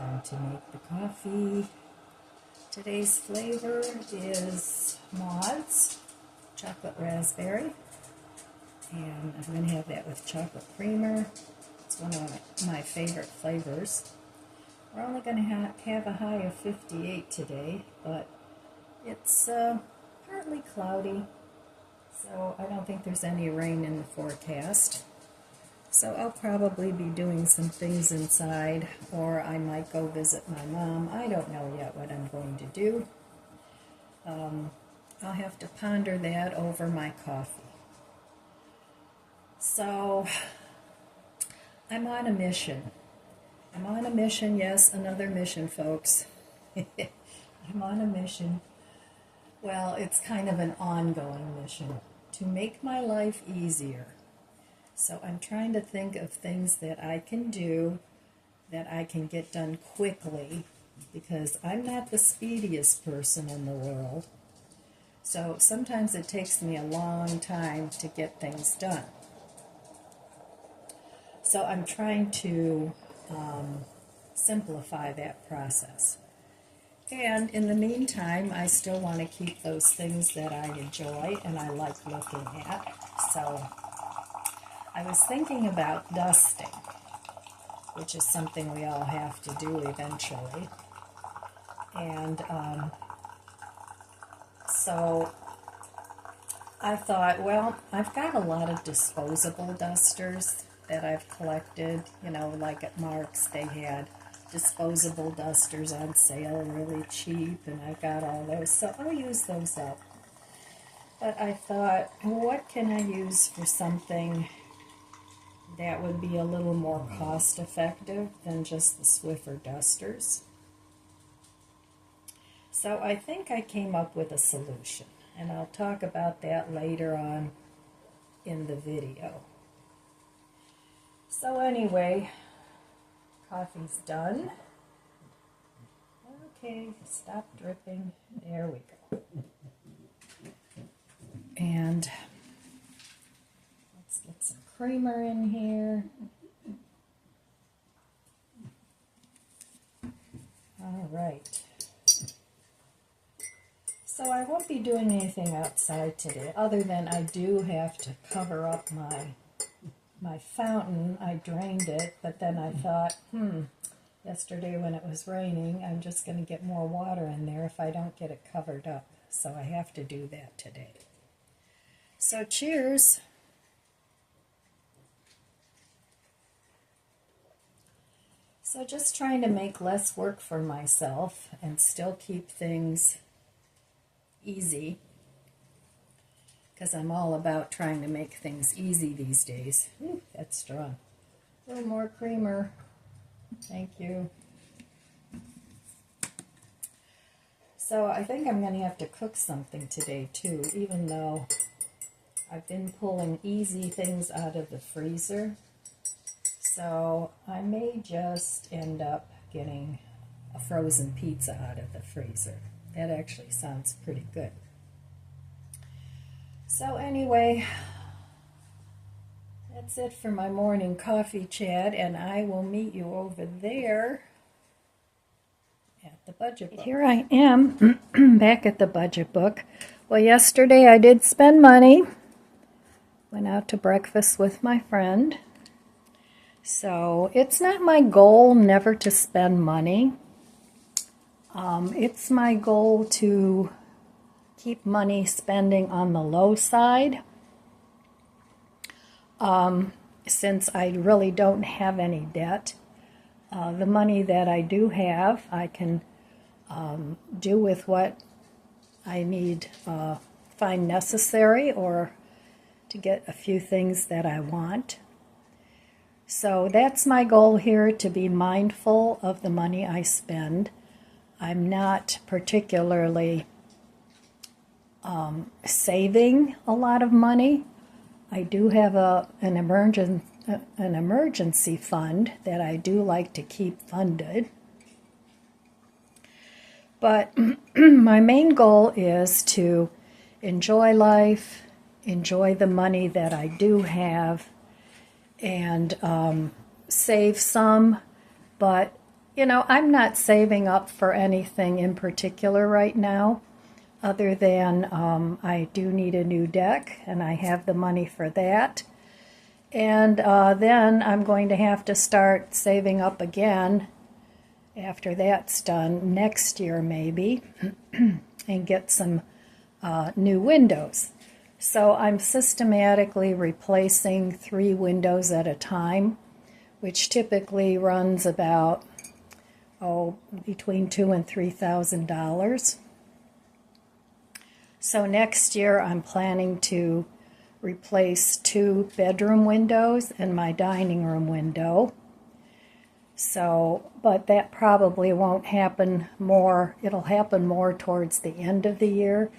Time to make the coffee. Today's flavor is Maud's chocolate raspberry, and I'm going to have that with chocolate creamer. It's one of my favorite flavors. We're only going to have a high of 58 today, but it's partly cloudy, so I don't think there's any rain in the forecast. So I'll probably be doing some things inside, or I might go visit my mom. I don't know yet what I'm going to do. I'll have to ponder that over my coffee. So I'm on a mission. I'm on a mission, yes, another mission, folks. I'm on a mission. Well, it's kind of an ongoing mission to make my life easier. So I'm trying to think of things that I can do, that I can get done quickly, because I'm not the speediest person in the world. So sometimes it takes me a long time to get things done. So I'm trying to simplify that process. And in the meantime, I still want to keep those things that I enjoy and I like looking at. So I was thinking about dusting, which is something we all have to do eventually. And so I thought, well, I've got a lot of disposable dusters that I've collected. You know, like at Mark's, they had disposable dusters on sale really cheap, and I've got all those, so I'll use those up. But I thought, what can I use for something that would be a little more cost-effective than just the Swiffer dusters? So I think I came up with a solution, and I'll talk about that later on in the video. So anyway, coffee's done. Okay, stop dripping. There we go. And let's get some creamer in here. All right. So I won't be doing anything outside today, other than I do have to cover up my fountain. I drained it, but then I thought, yesterday when it was raining, I'm just going to get more water in there if I don't get it covered up. So I have to do that today. So cheers. So just trying to make less work for myself and still keep things easy, because I'm all about trying to make things easy these days. Ooh, that's strong. A little more creamer. Thank you. So I think I'm going to have to cook something today too, even though I've been pulling easy things out of the freezer. So I may just end up getting a frozen pizza out of the freezer. That actually sounds pretty good. So anyway, that's it for my morning coffee chat, and I will meet you over there at the budget book. Here I am, back at the budget book. Well, yesterday I did spend money. Went out to breakfast with my friend. So it's not my goal never to spend money. It's my goal to keep money spending on the low side. Since I really don't have any debt, the money that I do have, I can do with what I need, find necessary, or to get a few things that I want. So that's my goal here, to be mindful of the money I spend. I'm not particularly saving a lot of money. I do have an emergency fund that I do like to keep funded. But my main goal is to enjoy life, enjoy the money that I do have, and save some, but You know, I'm not saving up for anything in particular right now, other than I do need a new deck, and I have the money for that. And then I'm going to have to start saving up again after that's done next year maybe and get some new windows. So I'm systematically replacing 3 windows at a time, which typically runs about between $2,000 and $3,000. So next year I'm planning to replace 2 bedroom windows and my dining room window. So, but that probably won't happen more. It'll happen more towards the end of the year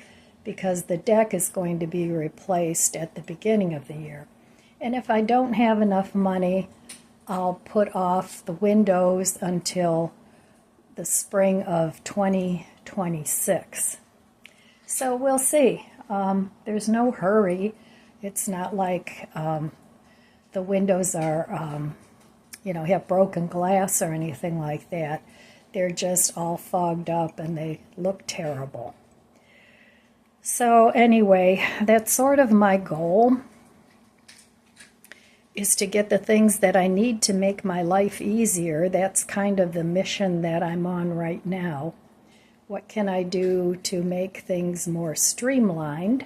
because the deck is going to be replaced at the beginning of the year. And if I don't have enough money, I'll put off the windows until the spring of 2026. So we'll see. There's no hurry. It's not like the windows are, have broken glass or anything like that. They're just all fogged up and they look terrible. So anyway, that's sort of my goal, is to get the things that I need to make my life easier. That's kind of the mission that I'm on right now. What can I do to make things more streamlined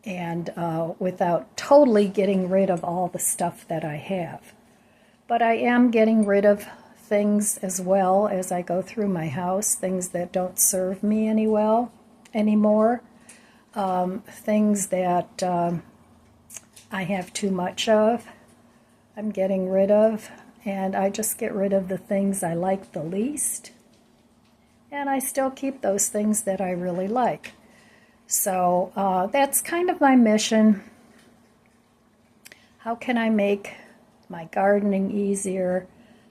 and without totally getting rid of all the stuff that I have? But I am getting rid of things as well as I go through my house, things that don't serve me anymore, things that I have too much of, I'm getting rid of, and I just get rid of the things I like the least, and I still keep those things that I really like. So that's kind of my mission. How can I make my gardening easier?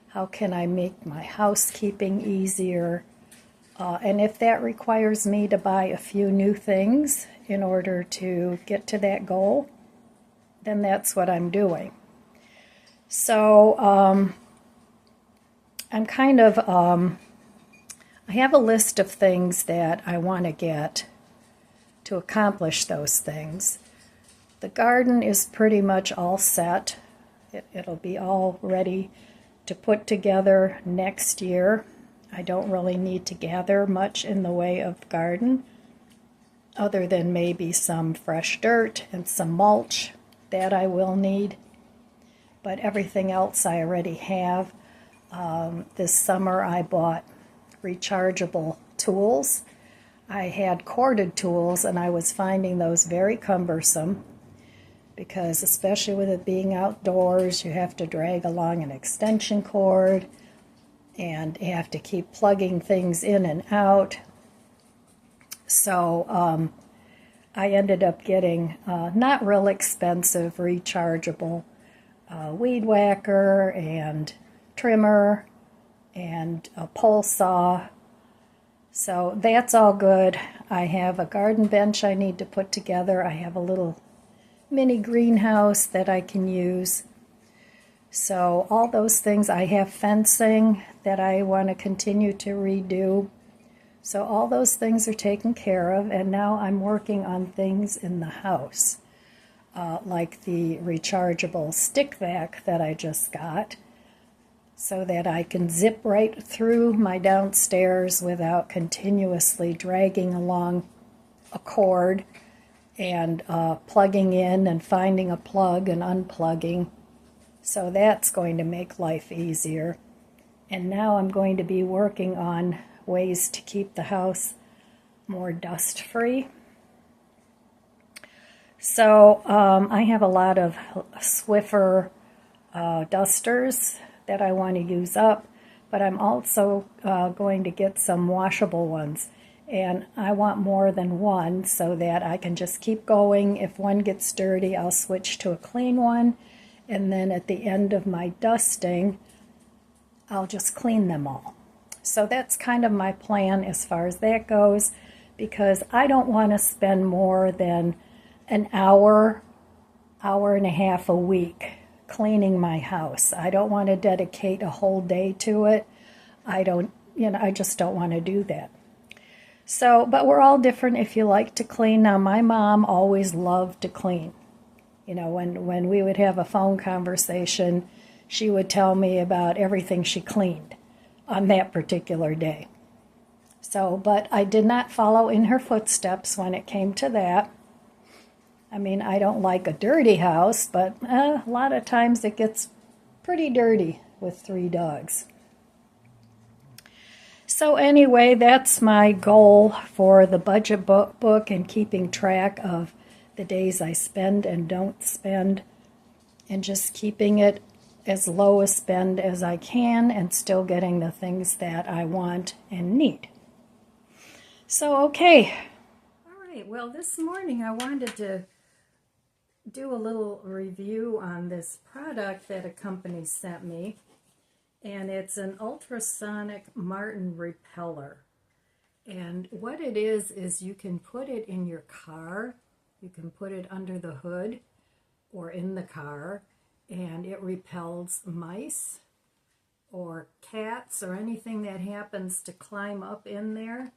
How can I make my housekeeping easier? And if that requires me to buy a few new things in order to get to that goal, then that's what I'm doing. So I'm kind of, I have a list of things that I want to get to accomplish those things. The garden is pretty much all set. It'll be all ready to put together next year. I don't really need to gather much in the way of garden, other than maybe some fresh dirt and some mulch that I will need. But everything else I already have. This summer I bought rechargeable tools. I had corded tools and I was finding those very cumbersome because, especially with it being outdoors, you have to drag along an extension cord and you have to keep plugging things in and out. So I ended up getting not real expensive rechargeable weed whacker and trimmer and a pole saw. So that's all good. I have a garden bench I need to put together. I have a little mini greenhouse that I can use. So all those things. I have fencing that I want to continue to redo. So all those things are taken care of, and now I'm working on things in the house, like the rechargeable stick vac that I just got, so that I can zip right through my downstairs without continuously dragging along a cord and plugging in and finding a plug and unplugging. So that's going to make life easier. And now I'm going to be working on ways to keep the house more dust-free. So I have a lot of Swiffer dusters that I want to use up, but I'm also going to get some washable ones. And I want more than one so that I can just keep going. If one gets dirty, I'll switch to a clean one. And then at the end of my dusting, I'll just clean them all. So that's kind of my plan as far as that goes, because I don't want to spend more than an hour, hour and a half a week cleaning my house. I don't want to dedicate a whole day to it. I don't, I just don't want to do that. So, but we're all different if you like to clean. Now, my mom always loved to clean. When we would have a phone conversation, she would tell me about everything she cleaned on that particular day. So, but I did not follow in her footsteps when it came to that. I mean, I don't like a dirty house, but a lot of times it gets pretty dirty with 3 dogs. So anyway, that's my goal for the budget book and keeping track of the days I spend and don't spend, and just keeping it as low a spend as I can and still getting the things that I want and need. So, okay. All right, well, this morning I wanted to do a little review on this product that a company sent me. And it's an Ultrasonic Marten Repeller. And what it is you can put it in your car. You can put it under the hood or in the car, and it repels mice or cats or anything that happens to climb up in there.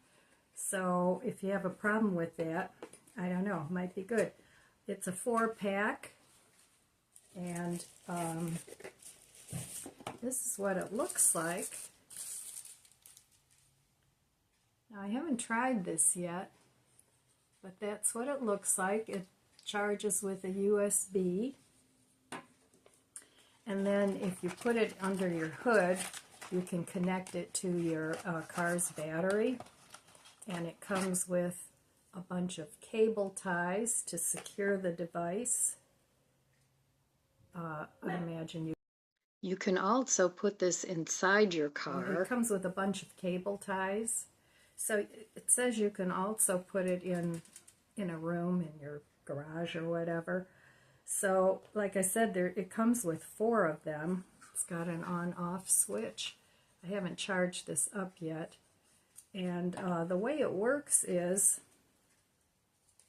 So if you have a problem with that, I don't know, it might be good. It's a 4-pack, and this is what it looks like. Now, I haven't tried this yet, but that's what it looks like. It charges with a USB. And then if you put it under your hood, you can connect it to your car's battery. And it comes with a bunch of cable ties to secure the device. I imagine you can also put this inside your car. It comes with a bunch of cable ties. So it says you can also put it in a room, in your garage or whatever. So like I said, it comes with 4 of them. It's got an on-off switch. I haven't charged this up yet. And the way it works is,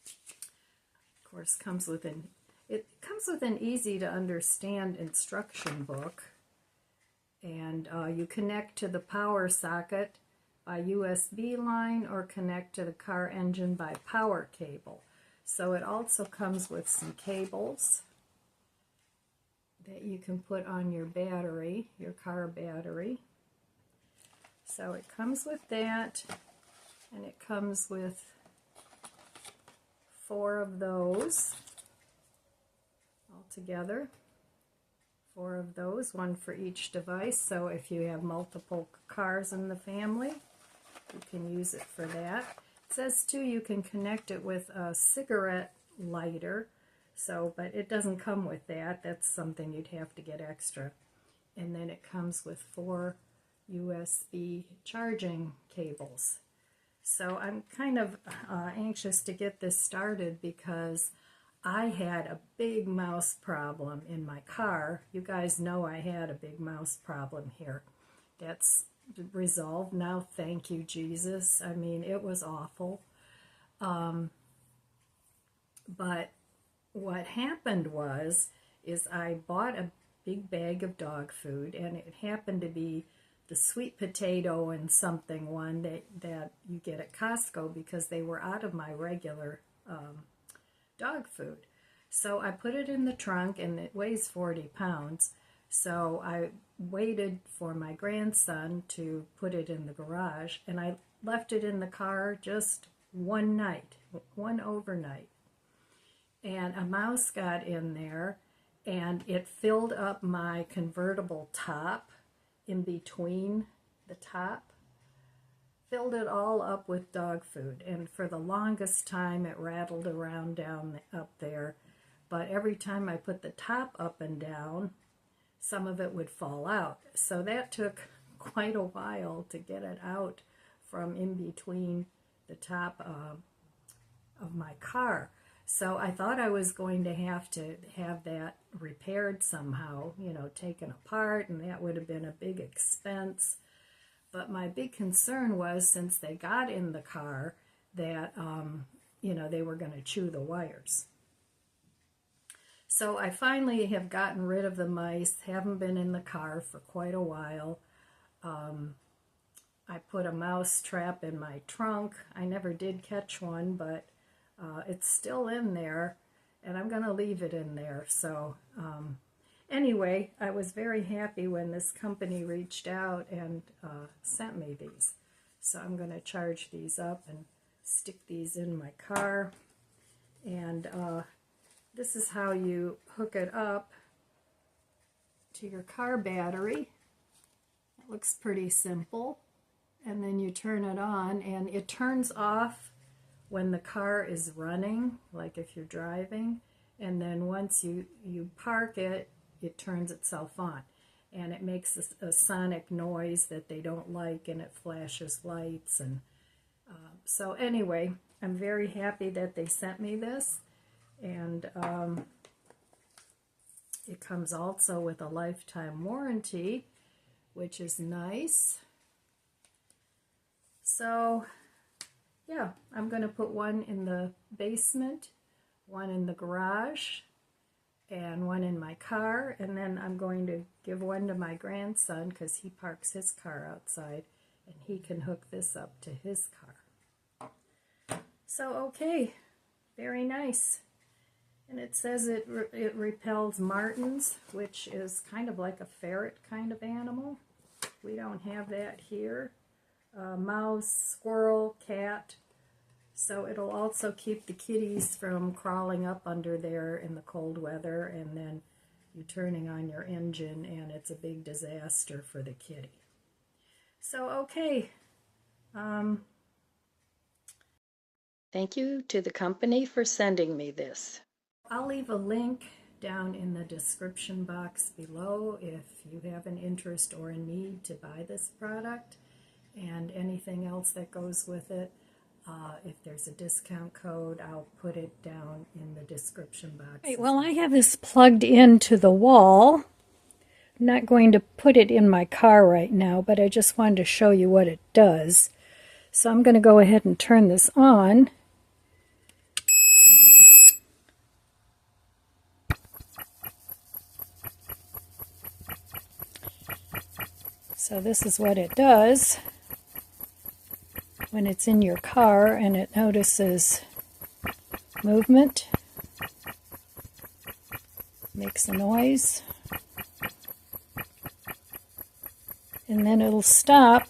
of course, it comes with an easy-to-understand instruction book, and you connect to the power socket by USB line or connect to the car engine by power cable. So it also comes with some cables that you can put on your battery, your car battery. So it comes with that, and it comes with 4 of those altogether. 4 of those, 1 for each device. So if you have multiple cars in the family, you can use it for that. It says too you can connect it with a cigarette lighter, but it doesn't come with that. That's something you'd have to get extra. And then it comes with 4 USB charging cables. So I'm kind of anxious to get this started because I had a big mouse problem in my car. You guys know I had a big mouse problem here. That's resolved now, thank you, Jesus. I mean, it was awful. But what happened is I bought a big bag of dog food, and it happened to be the sweet potato and something one that you get at Costco because they were out of my regular dog food. So I put it in the trunk, and it weighs 40 pounds. So I waited for my grandson to put it in the garage, and I left it in the car just one night, one overnight. And a mouse got in there, and it filled up my convertible top in between the top, filled it all up with dog food. And for the longest time, it rattled around up there. But every time I put the top up and down, some of it would fall out. So that took quite a while to get it out from in between the top of my car. So I thought I was going to have that repaired somehow, taken apart, and that would have been a big expense. But my big concern was, since they got in the car, that, they were going to chew the wires. So I finally have gotten rid of the mice, haven't been in the car for quite a while. I put a mouse trap in my trunk. I never did catch one, but it's still in there, and I'm going to leave it in there. So anyway, I was very happy when this company reached out and sent me these. So I'm going to charge these up and stick these in my car. And this is how you hook it up to your car battery. It looks pretty simple. And then you turn it on, and it turns off when the car is running, like if you're driving. And then once you park it, it turns itself on. And it makes a sonic noise that they don't like, and it flashes lights. And so anyway, I'm very happy that they sent me this. And it comes also with a lifetime warranty, which is nice. So yeah, I'm going to put one in the basement, one in the garage, and one in my car, and then I'm going to give one to my grandson because he parks his car outside, and he can hook this up to his car. So okay, very nice. And it says it repels martens, which is kind of like a ferret kind of animal. We don't have that here. Mouse, squirrel, cat. So it'll also keep the kitties from crawling up under there in the cold weather, and then you're turning on your engine and it's a big disaster for the kitty. So okay. Thank you to the company for sending me this. I'll leave a link down in the description box below if you have an interest or a need to buy this product, and anything else that goes with it. If there's a discount code, I'll put it down in the description box. Right, well, I have this plugged into the wall. I'm not going to put it in my car right now, but I just wanted to show you what it does. So I'm going to go ahead and turn this on. So this is what it does when it's in your car and it notices movement. Makes a noise. And then it'll stop.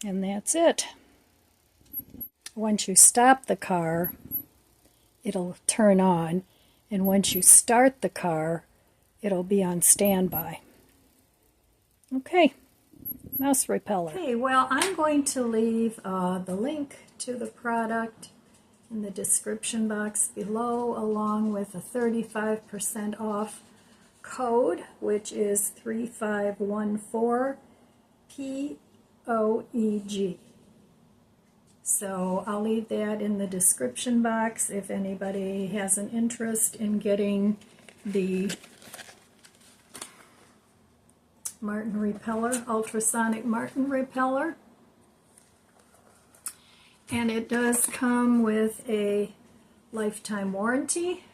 And that's it. Once you stop the car, it'll turn on, and once you start the car, it'll be on standby. Okay, mouse repeller. Okay, well, I'm going to leave the link to the product in the description box below, along with a 35% off code, which is 3514POEG. So I'll leave that in the description box if anybody has an interest in getting the Marten Repeller, Ultrasonic Marten Repeller. And it does come with a lifetime warranty.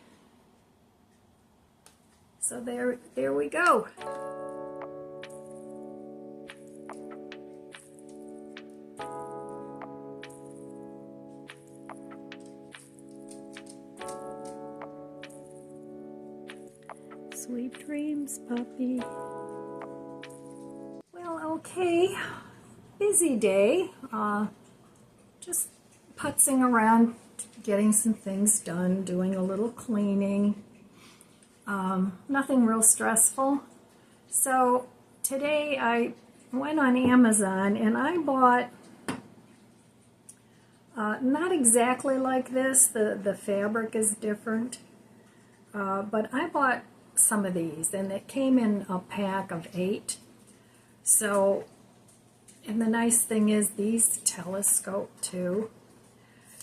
So there we go. Sweet dreams, puppy. Well, okay, busy day. Just putzing around, getting some things done, doing a little cleaning. Nothing real stressful. So today I went on Amazon and I bought, not exactly like this, the fabric is different, but I bought some of these, and it came in a pack of 8. So, and the nice thing is these telescope too.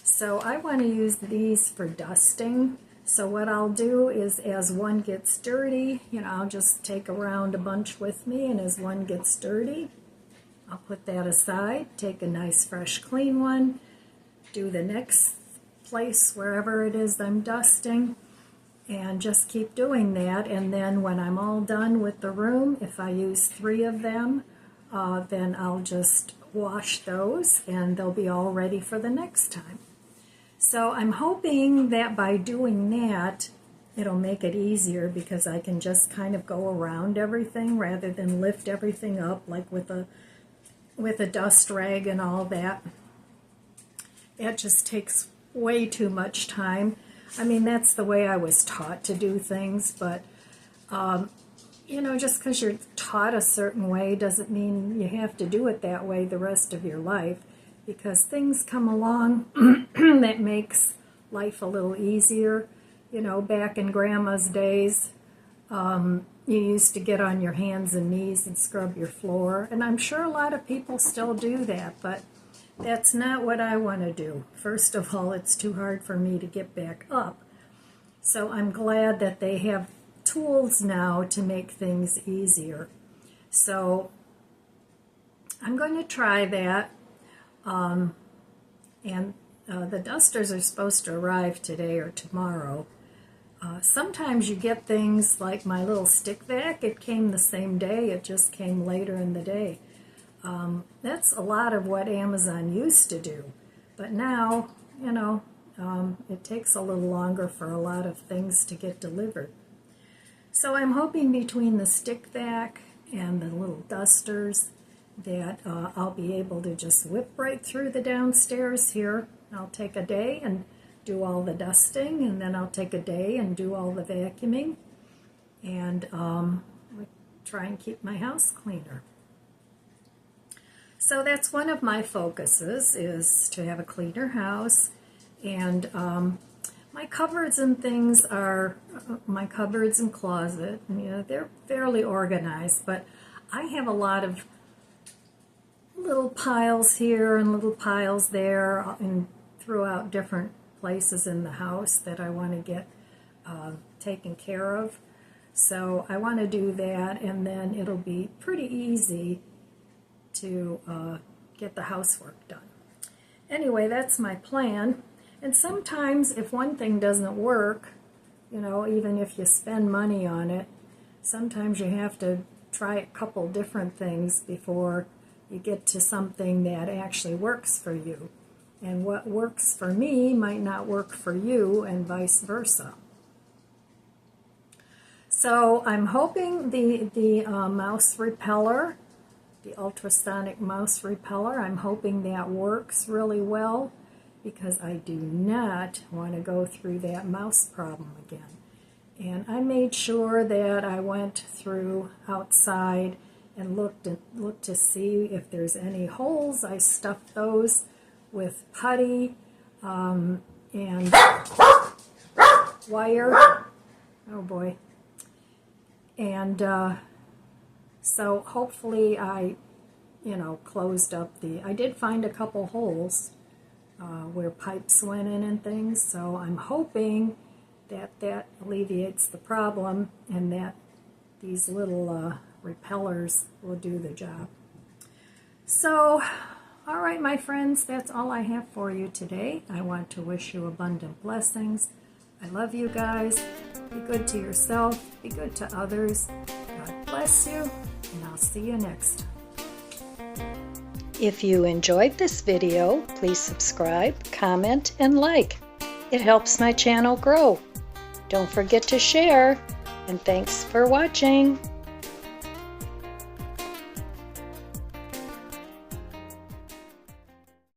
So I want to use these for dusting. So what I'll do is, as one gets dirty, I'll just take around a bunch with me, and as one gets dirty, I'll put that aside, take a nice fresh clean one, do the next place wherever it is I'm dusting, and just keep doing that. And then when I'm all done with the room, if I use 3 of them, then I'll just wash those and they'll be all ready for the next time. So I'm hoping that by doing that, it'll make it easier, because I can just kind of go around everything rather than lift everything up like with a dust rag and all that. It just takes way too much time. I mean, that's the way I was taught to do things, but you know, just because you're taught a certain way doesn't mean you have to do it that way the rest of your life, because things come along that makes life a little easier. You know, back in Grandma's days, you used to get on your hands and knees and scrub your floor, and I'm sure a lot of people still do that, but that's not what I want to do. First of all, it's too hard for me to get back up. So I'm glad that they have tools now to make things easier. So I'm going to try that. The dusters are supposed to arrive today or tomorrow. Sometimes you get things like my little stick vac. It came the same day. It just came later in the day. That's a lot of what Amazon used to do. But now, you know, it takes a little longer for a lot of things to get delivered. So I'm hoping between the stick vac and the little dusters that I'll be able to just whip right through the downstairs here. I'll take a day and do all the dusting, and then I'll take a day and do all the vacuuming, and try and keep my house cleaner. So that's one of my focuses, is to have a cleaner house. And my cupboards and things are, my cupboards and closet, you know, they're fairly organized, but I have a lot of little piles here and little piles there and throughout different places in the house that I want to get taken care of. So I want to do that, and then it'll be pretty easy to get the housework done. Anyway, that's my plan. And sometimes if one thing doesn't work, you know, even if you spend money on it, sometimes you have to try a couple different things before you get to something that actually works for you. And what works for me might not work for you, and vice versa. So I'm hoping the mouse repeller, the ultrasonic mouse repeller, I'm hoping that works really well, because I do not want to go through that mouse problem again. And I made sure that I went through outside and looked to see if there's any holes. I stuffed those with putty and wire. Oh boy. And so hopefully I, you know, closed up I did find a couple holes where pipes went in and things, so I'm hoping that that alleviates the problem and that these little repellers will do the job. So, all right, my friends, that's all I have for you today. I want to wish you abundant blessings. I love you guys. Be good to yourself. Be good to others. God bless you, and I'll see you next time. If you enjoyed this video, please subscribe, comment, and like. It helps my channel grow. Don't forget to share, and thanks for watching.